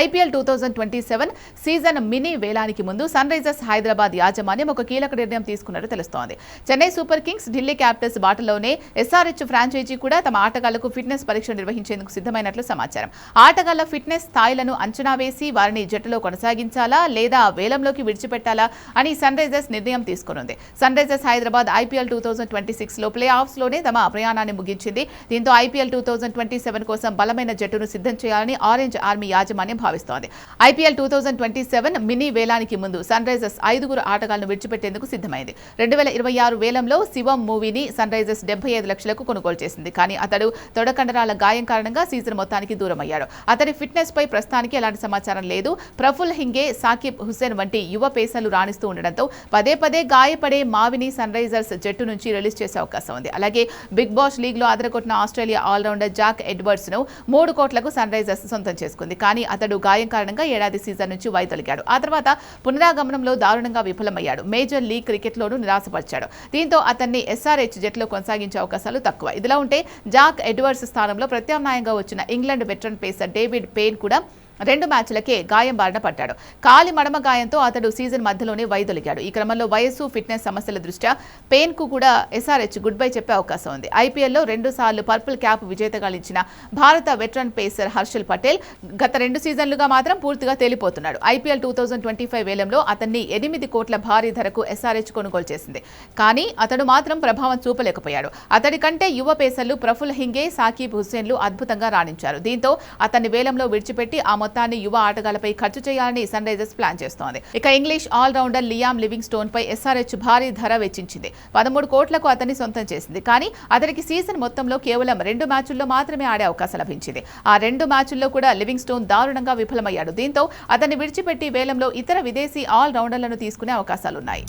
IPL 2027 season mini వేలానికి ముందు sun Risers Hyderabad యాజమాన్యం ఒక కీలక నిర్ణయం తీసుకున్నట్టు తెలుస్తోంది. Chennai Super Kings, Delhi Capitals బాటలోనే ఎస్ఆర్హెచ్ ఫ్రాంచైజీ కూడా తమ ఆటగాళ్లకు ఫిట్నెస్ పరీక్ష నిర్వహించేందుకు సిద్ధమైనట్లు సమాచారం. ఆటగాళ్ల ఫిట్నెస్ స్థాయిలను అంచనా వేసి వారిని జట్టులో కొనసాగించాలా లేదా వేలంలోకి విడిచిపెట్టాలా అని సన్ రైజర్స్ నిర్ణయం తీసుకునుంది. సన్ రైజర్స్ హైదరాబాద్ ఐపీఎల్ 2026 లో ప్లే ఆఫ్స్ లోనే తమ ప్రయాణాన్ని ముగించింది. దీంతో ఐపీఎల్ 2027 కోసం బలమైన జట్టును సిద్ధం చేయాలని ఆరెంజ్ ఆర్మీ యాజమాన్యం భావిస్తోంది. ఐపీఎల్ 2027 మినీ వేలానికి ముందు సన్ రైజర్స్ 5 ఆటగాళ్లను విడిచిపెట్టేందుకు సిద్ధమైంది. 2026 వేలంలో శివం మూవీని సన్ రైజర్స్ 75 లక్షలకు కొనుగోలు చేసింది. కానీ అతడు తొడకండరాల గాయం కారణంగా సీజన్ మొత్తానికి దూరమయ్యాడు. అతడి ఫిట్నెస్ పై ప్రస్తుతానికి ఎలాంటి సమాచారం లేదు. ప్రఫుల్ హింగే, సాకిబ్ హుస్సేన్ వంటి యువ పేసర్లు రాణిస్తూ ఉండడంతో పదే పదే గాయపడే మావిని సన్ రైజర్స్ జట్టు నుంచి రిలీజ్ చేసే అవకాశం ఉంది. అలాగే బిగ్ బాష్ లీగ్ లో అదరగొట్టిన ఆస్ట్రేలియా ఆల్రౌండర్ జాక్ ఎడ్వర్డ్స్ ను 3 కోట్లకు సన్ రైజర్స్ సొంతం చేసుకుంది. కానీ అతడు గాయం కారణంగా ఏడాది సీజన్ నుంచి వైదొలిగాడు. ఆ తర్వాత పునరాగమనంలో దారుణంగా విఫలమయ్యాడు. Major league క్రికెట్లోనూ నిరాశపరిచాడు. దీంతో అతన్ని ఎస్ఆర్హెచ్ జట్టులో కొనసాగించే అవకాశాలు తక్కువ. ఇదిలా ఉంటే జాక్ ఎడ్వర్డ్స్ స్థానంలో ప్రత్యామ్నాయంగా వచ్చిన England veteran pacer David Payne కూడా 2 మ్యాచ్లకే గాయం బారిన పడ్డాడు. కాలి మడమ గాయంతో అతడు సీజన్ మధ్యలోనే వైదొలిగాడు. ఈ క్రమంలో వయస్సు, ఫిట్నెస్ సమస్యల దృష్ట్యా పెయిన్ కు కూడా ఎస్ఆర్హెచ్ గుడ్ బై చెప్పే అవకాశం ఉంది. ఐపీఎల్లో 2 సార్లు పర్పుల్ క్యాప్ విజేతగా నిలిచిన భారత వెటరన్ పేసర్ హర్షల్ పటేల్ గత 2 సీజన్లుగా మాత్రం పూర్తిగా తేలిపోతున్నాడు. ఐపీఎల్ 2025 వేలంలో అతన్ని 8 కోట్ల భారీ ధరకు ఎస్ఆర్హెచ్ కొనుగోలు చేసింది. కానీ అతడు మాత్రం ప్రభావం చూపలేకపోయాడు. అతడి కంటే యువ పేసర్లు ప్రఫుల్ హింగే, సాకిబ్ హుస్సేన్లు అద్భుతంగా రాణించారు. దీంతో అతన్ని వేలంలో విడిచిపెట్టి ఆ మొత్తాన్ని యువ ఆటగాళ్లపై ఖర్చు చేయాలని సన్ రైజర్స్ ప్లాన్ చేస్తోంది. ఇక English all rounder Liam Livingstone పై ఎస్ఆర్హెచ్ భారీ ధర వెచ్చించింది. 13 కోట్లకు అతన్ని సొంతం చేసింది. కానీ అతనికి సీజన్ మొత్తంలో కేవలం 2 మ్యాచుల్లో మాత్రమే ఆడే అవకాశం లభించింది. ఆ 2 మ్యాచుల్లో కూడా లివింగ్ స్టోన్ దారుణంగా విఫలమయ్యాడు. దీంతో అతన్ని విడిచిపెట్టి వేలంలో ఇతర విదేశీ ఆల్ రౌండర్లను తీసుకునే అవకాశాలున్నాయి.